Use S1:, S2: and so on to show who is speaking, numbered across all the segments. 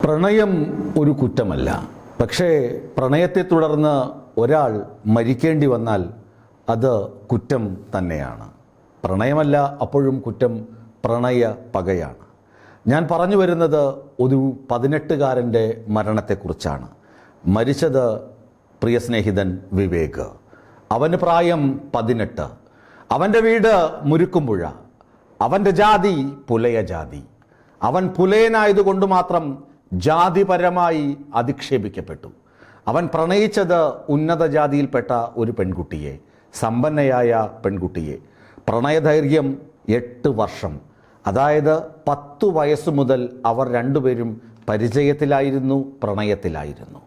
S1: പ്രണയം ഒരു കുറ്റമല്ല. പക്ഷേ പ്രണയത്തെ തുടർന്ന് ഒരാൾ മരിക്കേണ്ടി വന്നാൽ അത് കുറ്റം തന്നെയാണ്. പ്രണയമല്ല അപ്പോഴും കുറ്റം, പ്രണയ പകയാണ്. ഞാൻ പറഞ്ഞു വരുന്നത് ഒരു 18കാരൻ്റെ മരണത്തെക്കുറിച്ചാണ്. മരിച്ചത് പ്രിയ സ്നേഹിതൻ വിവേക്. അവന് പ്രായം 18. അവൻ്റെ വീട് മുരുക്കുംപുഴ. അവൻ്റെ ജാതി പുലയ ജാതി. അവൻ പുലയനായതുകൊണ്ട് മാത്രം ജാതിപരമായി അധിക്ഷേപിക്കപ്പെട്ടു. അവൻ പ്രണയിച്ചത് ഉന്നത ജാതിയിൽപ്പെട്ട ഒരു പെൺകുട്ടിയെ, സമ്പന്നയായ പെൺകുട്ടിയെ. പ്രണയദൈർഘ്യം 8 വർഷം. അതായത് 10 വയസ്സ് മുതൽ അവർ രണ്ടുപേരും പരിചയത്തിലായിരുന്നു, പ്രണയത്തിലായിരുന്നു.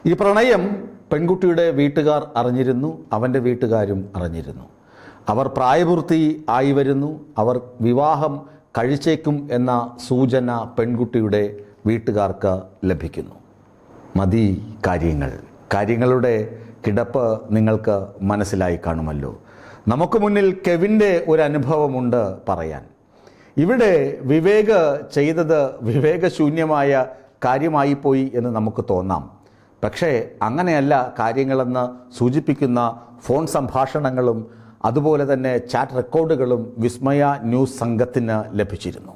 S1: ഈ പ്രണയം പെൺകുട്ടിയുടെ വീട്ടുകാർ അറിഞ്ഞിരുന്നു, അവൻ്റെ വീട്ടുകാരും അറിഞ്ഞിരുന്നു. അവർ പ്രായപൂർത്തി ആയി വരുന്നു. അവർ വിവാഹം കഴിച്ചേക്കും എന്ന സൂചന പെൺകുട്ടിയുടെ വീട്ടുകാർക്ക് ലഭിക്കുന്നു. മതി കാര്യങ്ങളുടെ കിടപ്പ് നിങ്ങൾക്ക് മനസ്സിലായി കാണുമല്ലോ. നമുക്ക് മുന്നിൽ കെവിൻ്റെ ഒരു അനുഭവമുണ്ട് പറയാൻ. ഇവിടെ വിവേക് ചെയ്തത് വിവേകശൂന്യമായ കാര്യമായിപ്പോയി എന്ന് നമുക്ക് തോന്നാം. പക്ഷേ അങ്ങനെയല്ല കാര്യങ്ങളെന്ന് സൂചിപ്പിക്കുന്ന ഫോൺ സംഭാഷണങ്ങളും അതുപോലെ തന്നെ ചാറ്റ് റെക്കോർഡുകളും വിസ്മയ ന്യൂസ് സംഘത്തിന് ലഭിച്ചിരുന്നു.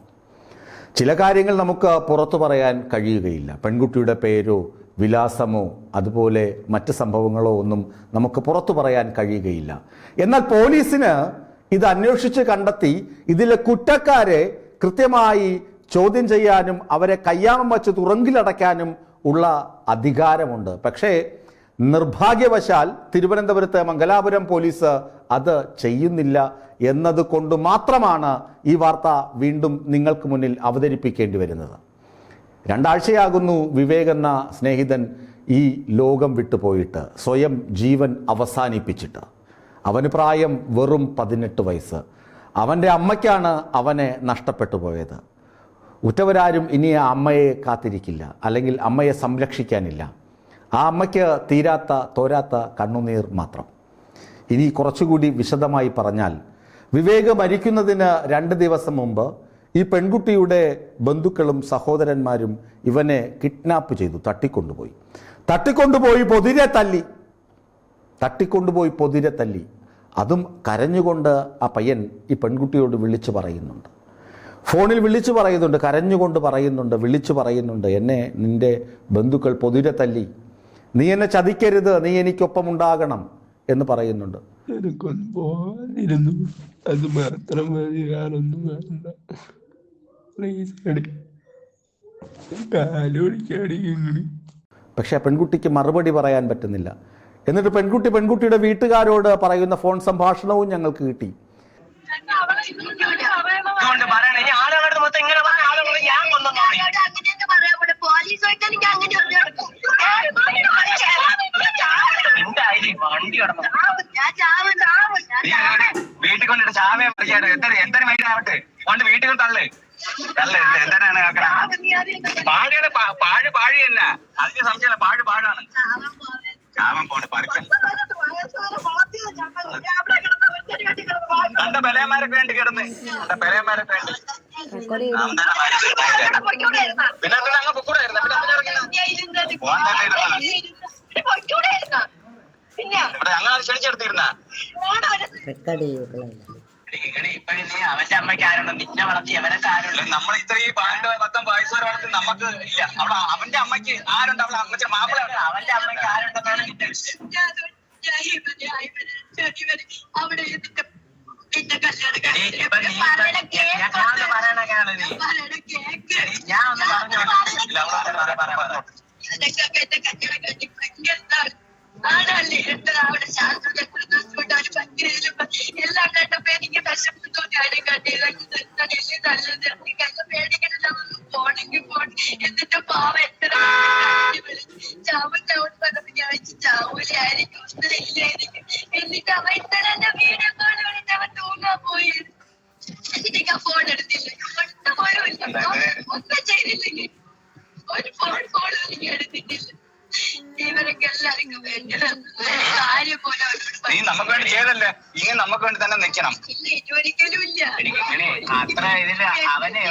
S1: ചില കാര്യങ്ങൾ നമുക്ക് പുറത്തു പറയാൻ കഴിയുകയില്ല. പെൺകുട്ടിയുടെ പേരോ വിലാസമോ അതുപോലെ മറ്റ് സംഭവങ്ങളോ ഒന്നും നമുക്ക് പുറത്തു പറയാൻ കഴിയുകയില്ല. എന്നാൽ പോലീസിന് ഇത് അന്വേഷിച്ച് കണ്ടെത്തി ഇതിലെ കുറ്റക്കാരെ കൃത്യമായി ചോദ്യം ചെയ്യാനും അവരെ കയ്യാമം വച്ച് തുറങ്കിലടയ്ക്കാനും ഉള്ള അധികാരമുണ്ട്. പക്ഷേ നിർഭാഗ്യവശാൽ തിരുവനന്തപുരത്ത് മംഗലാപുരം പോലീസ് അത് ചെയ്യുന്നില്ല എന്നതുകൊണ്ട് മാത്രമാണ് ഈ വാർത്ത വീണ്ടും നിങ്ങൾക്ക് മുന്നിൽ അവതരിപ്പിക്കേണ്ടി വരുന്നത്. 2 ആഴ്ചയാകുന്നു വിവേക് എന്ന സ്നേഹിതൻ ഈ ലോകം വിട്ടുപോയിട്ട്, സ്വയം ജീവൻ അവസാനിപ്പിച്ചിട്ട്. അവന് പ്രായം വെറും 18 വയസ്സ്. അവൻ്റെ അമ്മയ്ക്കാണ് അവനെ നഷ്ടപ്പെട്ടു പോയത്. ഉറ്റവരാരും ഇനി ആ അമ്മയെ കാത്തിരിക്കില്ല, അല്ലെങ്കിൽ അമ്മയെ സംരക്ഷിക്കാനില്ല. ആ അമ്മയ്ക്ക് തോരാത്ത കണ്ണുനീർ മാത്രം. ഇനി കുറച്ചുകൂടി വിശദമായി പറഞ്ഞാൽ, വിവേക് മരിക്കുന്നതിന് 2 ദിവസം മുമ്പ് ഈ പെൺകുട്ടിയുടെ ബന്ധുക്കളും സഹോദരന്മാരും ഇവനെ കിഡ്നാപ്പ് ചെയ്തു, തട്ടിക്കൊണ്ടുപോയി പൊതിരെ തല്ലി. അതും കരഞ്ഞുകൊണ്ട് ആ പയ്യൻ ഈ പെൺകുട്ടിയോട് വിളിച്ചു പറയുന്നുണ്ട്, ഫോണിൽ വിളിച്ചു പറയുന്നുണ്ട്, കരഞ്ഞുകൊണ്ട് പറയുന്നുണ്ട്, വിളിച്ചു പറയുന്നുണ്ട്, എന്നെ നിന്റെ ബന്ധുക്കൾ പൊതിരെ തല്ലി, നീ എന്നെ ചതിക്കരുത്, നീ എനിക്കൊപ്പം ഉണ്ടാകണം എന്ന് പറയുന്നുണ്ട്.
S2: എനിക്കൊന്നും പോകാനിരുന്നു, അത് മാത്രം മതി, ഞാനൊന്നും വേണ്ട, കാലൊടിക്കടിക്കുന്നു.
S1: പക്ഷെ ആ പെൺകുട്ടിക്ക് മറുപടി പറയാൻ പറ്റുന്നില്ല. എന്നിട്ട് പെൺകുട്ടിയുടെ വീട്ടുകാരോട് പറയുന്ന ഫോൺ സംഭാഷണവും ഞങ്ങൾക്ക് കിട്ടി.
S3: വീട്ടിൽ കൊണ്ടിട്ട് ചാവേ എത്ര മൈനാവട്ടെ കൊണ്ട് വീട്ടിൽ കൊണ്ട് തള്ളു എന്താണ് പാഴല്ല, അതിന് സംശയമല്ല, പാഴാണ്. ചാവൻ പോണ് കണ്ട ബലയന്മാരൊക്കെ വേണ്ടി കിടന്ന്, ബലയന്മാരൊക്കെ വേണ്ടി പിന്നെ അങ്ങ് പൊക്കൂടായിരുന്നു. ഇവിടെ ഞങ്ങൾ ക്ഷണിച്ചെടുത്തിരുന്ന അവന്റെ അമ്മയ്ക്ക് ആരുണ്ട്, നിന്നെ വളർത്തി അവനൊക്കെ ആരുണ്ട്. നമ്മൾ ഇത്രയും 10 വയസ്സ് വരെ വളർത്തി നമുക്ക് ഇല്ല. അവളെ അവന്റെ അമ്മയ്ക്ക് ആരുണ്ട്, അവളെ അമ്മച്ച മാപ്പിള അവന്റെ അമ്മയ്ക്ക് ആരുണ്ടെന്നാണ് ഞാൻ ഒന്ന് ആണല്ലേ അവിടെ ശാസ്ത്രത്തെ എല്ലാം കണ്ടപ്പോ എനിക്ക് വിഷമത്തോ കാര്യം എന്നിട്ട് പാവ എത്ര ചാവൻ പറഞ്ഞപ്പോ ഞാൻ ചാവൂലായിരിക്കും, ഇല്ലായിരിക്കും. എന്നിട്ട് അവൻ ഇത്ര എന്റെ വീഡിയോ കോൾ വിളിച്ച് അവൻ തൂങ്ങാൻ പോയി. എനിക്ക് ആ ഫോൺ എടുത്തില്ല, പോലും ഇല്ല, ഒന്നും ചെയ്തില്ലെങ്കിൽ ഒരു ഫോൺ പോലും എനിക്ക് എടുത്തിട്ടില്ല.
S4: ഇവരൊക്കെ എല്ലാവർക്കും വേണ്ടത് കാര്യം പോലെ
S3: നീ നമുക്ക് വേണ്ടി ചെയ്തല്ലേ, ഇങ്ങനെ നമുക്ക് വേണ്ടി തന്നെ നിക്കണം.
S4: ഒരിക്കലും ഇല്ല.
S3: അത്ര ഇതില്ല അവനെ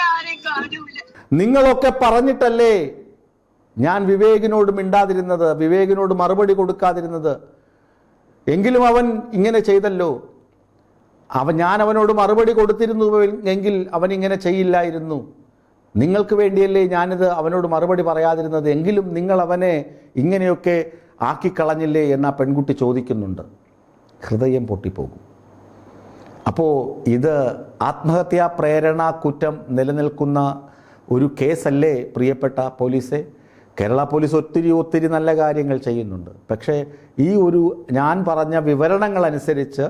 S4: ആരെയും കാണൂല.
S1: നിങ്ങളൊക്കെ പറഞ്ഞിട്ടല്ലേ ഞാൻ വിവേകിനോട് മിണ്ടാതിരുന്നത്, വിവേകിനോട് മറുപടി കൊടുക്കാതിരുന്നത്. എങ്കിലും അവൻ ഇങ്ങനെ ചെയ്തല്ലോ. ഞാൻ അവനോട് മറുപടി കൊടുത്തിരുന്നു എങ്കിൽ അവൻ ഇങ്ങനെ ചെയ്യില്ലായിരുന്നു. നിങ്ങൾക്ക് വേണ്ടിയല്ലേ ഞാനിത് അവനോട് മറുപടി പറയാതിരുന്നത്, എങ്കിലും നിങ്ങൾ അവനെ ഇങ്ങനെയൊക്കെ ആക്കിക്കളഞ്ഞില്ലേ എന്ന് ആ പെൺകുട്ടി ചോദിക്കുന്നുണ്ട്. ഹൃദയം പൊട്ടിപ്പോകും. അപ്പോൾ ഇത് ആത്മഹത്യാ പ്രേരണ കുറ്റം നിലനിൽക്കുന്ന ഒരു കേസല്ലേ പ്രിയപ്പെട്ട പോലീസെ? കേരള പോലീസ് ഒത്തിരി നല്ല കാര്യങ്ങൾ ചെയ്യുന്നുണ്ട്. പക്ഷേ ഈ ഒരു ഞാൻ പറഞ്ഞ വിവരണങ്ങളനുസരിച്ച്,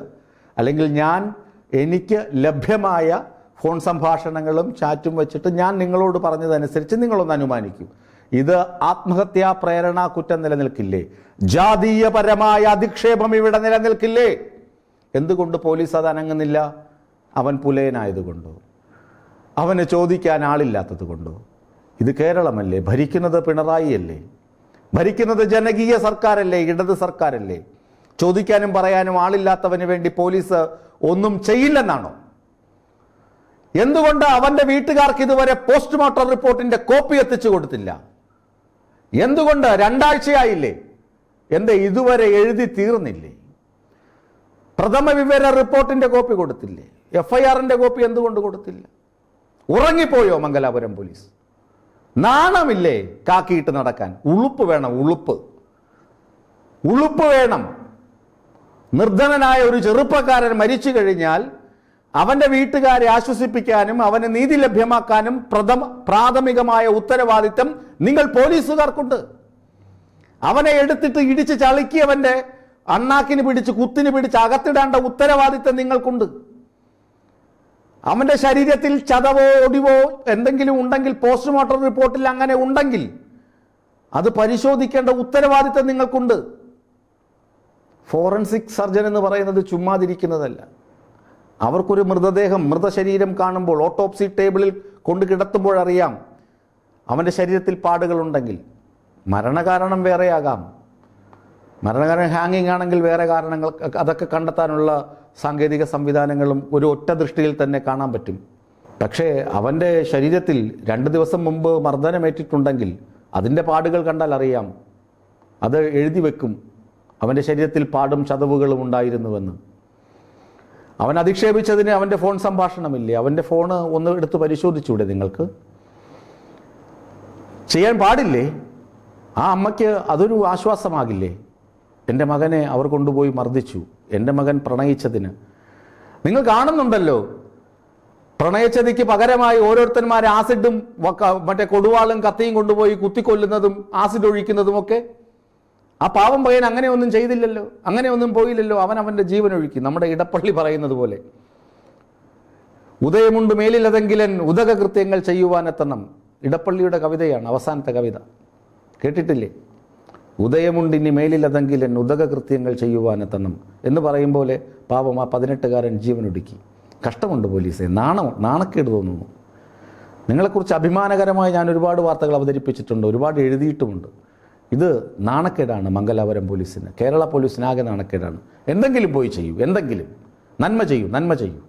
S1: അല്ലെങ്കിൽ എനിക്ക് ലഭ്യമായ ഫോൺ സംഭാഷണങ്ങളും ചാറ്റും വെച്ചിട്ട് ഞാൻ നിങ്ങളോട് പറഞ്ഞതനുസരിച്ച് നിങ്ങളൊന്ന് അനുമാനിക്കും. ഇത് ആത്മഹത്യാ പ്രേരണ കുറ്റം നിലനിൽക്കില്ലേ? ജാതീയപരമായ അധിക്ഷേപം ഇവിടെ നിലനിൽക്കില്ലേ? എന്തുകൊണ്ട് പോലീസ് അത് അനങ്ങുന്നില്ല? അവൻ പുലയനായതുകൊണ്ടോ? അവന് ചോദിക്കാൻ ആളില്ലാത്തത് കൊണ്ടോ? ഇത് കേരളമല്ലേ? ഭരിക്കുന്നത് പിണറായി അല്ലേ? ഭരിക്കുന്നത് ജനകീയ സർക്കാരല്ലേ? ഇടത് സർക്കാരല്ലേ? ചോദിക്കാനും പറയാനും ആളില്ലാത്തവന് വേണ്ടി പോലീസ് ഒന്നും ചെയ്യില്ലെന്നാണോ? എന്തുകൊണ്ട് അവന്റെ വീട്ടുകാർക്ക് ഇതുവരെ പോസ്റ്റ്മോർട്ടം റിപ്പോർട്ടിന്റെ കോപ്പി എത്തിച്ചു കൊടുത്തില്ല? എന്തുകൊണ്ട്? 2 ആഴ്ചയായില്ലേ? എന്താ ഇതുവരെ എഴുതി തീർന്നില്ലേ? പ്രഥമ വിവര റിപ്പോർട്ടിന്റെ കോപ്പി കൊടുത്തില്ലേ? FIRന്റെ കോപ്പി എന്തുകൊണ്ട് കൊടുത്തില്ല? ഉറങ്ങിപ്പോയോ മംഗലാപുരം പോലീസ്? നാണമില്ലേ കാക്കിയിട്ട് നടക്കാൻ? ഉളുപ്പ് വേണം, ഉളുപ്പ് വേണം. നിർധനനായ ഒരു ചെറുപ്പക്കാരൻ മരിച്ചു കഴിഞ്ഞാൽ അവന്റെ വീട്ടുകാരെ ആശ്വസിപ്പിക്കാനും അവന് നീതി ലഭ്യമാക്കാനും പ്രാഥമികമായ ഉത്തരവാദിത്തം നിങ്ങൾ പോലീസുകാർക്കുണ്ട്. അവനെ എടുത്തിട്ട് ഇടിച്ച് ചളുക്കി അവന്റെ അണ്ണാക്കിന് പിടിച്ച് കുത്തിന് പിടിച്ച് അകത്തിടേണ്ട ഉത്തരവാദിത്തം നിങ്ങൾക്കുണ്ട്. അവന്റെ ശരീരത്തിൽ ചതവോ ഒടിവോ എന്തെങ്കിലും ഉണ്ടെങ്കിൽ, പോസ്റ്റ്മോർട്ടം റിപ്പോർട്ടിൽ അങ്ങനെ ഉണ്ടെങ്കിൽ അത് പരിശോധിക്കേണ്ട ഉത്തരവാദിത്തം നിങ്ങൾക്കുണ്ട്. ഫോറൻസിക് സർജൻ എന്ന് പറയുന്നത് ചുമ്മാതിരിക്കുന്നതല്ല. അവർക്കൊരു മൃതശരീരം കാണുമ്പോൾ, ഓട്ടോപ്സി ടേബിളിൽ കൊണ്ട് കിടത്തുമ്പോഴറിയാം അവൻ്റെ ശരീരത്തിൽ പാടുകളുണ്ടെങ്കിൽ. മരണകാരണം വേറെയാകാം. മരണകാരണം ഹാങ്ങിങ് ആണെങ്കിൽ വേറെ കാരണങ്ങൾ, അതൊക്കെ കണ്ടെത്താനുള്ള സാങ്കേതിക സംവിധാനങ്ങളും ഒരു ഒറ്റ ദൃഷ്ടിയിൽ തന്നെ കാണാൻ പറ്റും. പക്ഷേ അവൻ്റെ ശരീരത്തിൽ 2 ദിവസം മുമ്പ് മർദ്ദനമേറ്റിട്ടുണ്ടെങ്കിൽ അതിൻ്റെ പാടുകൾ കണ്ടാൽ അറിയാം. അത് എഴുതി വെക്കും, അവൻ്റെ ശരീരത്തിൽ പാടും ചതവുകളും ഉണ്ടായിരുന്നുവെന്ന്. അവൻ അധിക്ഷേപിച്ചതിന് അവൻ്റെ ഫോൺ സംഭാഷണമില്ലേ? അവൻ്റെ ഫോണ് ഒന്ന് എടുത്ത് പരിശോധിച്ചൂടെ നിങ്ങൾക്ക്? ചെയ്യാൻ പാടില്ലേ? ആ അമ്മയ്ക്ക് അതൊരു ആശ്വാസമാകില്ലേ? എൻ്റെ മകനെ അവർ കൊണ്ടുപോയി മർദ്ദിച്ചു, എൻ്റെ മകൻ പ്രണയിച്ചതിന്. നിങ്ങൾ കാണുന്നുണ്ടല്ലോ, പ്രണയച്ചതിക്ക് പകരമായി ഓരോരുത്തന്മാരെ ആസിഡും മറ്റേ കൊടുവാളും കത്തിയും കൊണ്ടുപോയി കുത്തിക്കൊല്ലുന്നതും ആസിഡ് ഒഴിക്കുന്നതുമൊക്കെ. ആ പാവം പയ്യൻ അങ്ങനെയൊന്നും ചെയ്തില്ലല്ലോ, അങ്ങനെയൊന്നും പോയില്ലല്ലോ. അവൻ്റെ ജീവൻ ഒഴുക്കി. നമ്മുടെ ഇടപ്പള്ളി പറയുന്നത് പോലെ, ഉദയമുണ്ട് മേലിലതെങ്കിലൻ ഉദക കൃത്യങ്ങൾ ചെയ്യുവാനെത്തണം. ഇടപ്പള്ളിയുടെ കവിതയാണ്, അവസാനത്തെ കവിത. കേട്ടിട്ടില്ലേ? ഉദയമുണ്ടിനി മേലിലതെങ്കിലൻ ഉദക കൃത്യങ്ങൾ ചെയ്യുവാനെത്തണം എന്ന് പറയും പോലെ പാവം ആ 18കാരൻ ജീവനൊടുക്കി. കഷ്ടമുണ്ട് പോലീസെ, നാണക്കേട് തോന്നുന്നു. നിങ്ങളെക്കുറിച്ച് അഭിമാനകരമായി ഞാൻ ഒരുപാട് വാർത്തകൾ അവതരിപ്പിച്ചിട്ടുണ്ട്, ഒരുപാട് എഴുതിയിട്ടുമുണ്ട്. ഇത് നാണക്കേടാണ് മംഗലാപുരം പോലീസിന്, കേരള പോലീസിനാകെ നാണക്കേടാണ്. എന്തെങ്കിലും പോയി ചെയ്യൂ, എന്തെങ്കിലും നന്മ ചെയ്യൂ.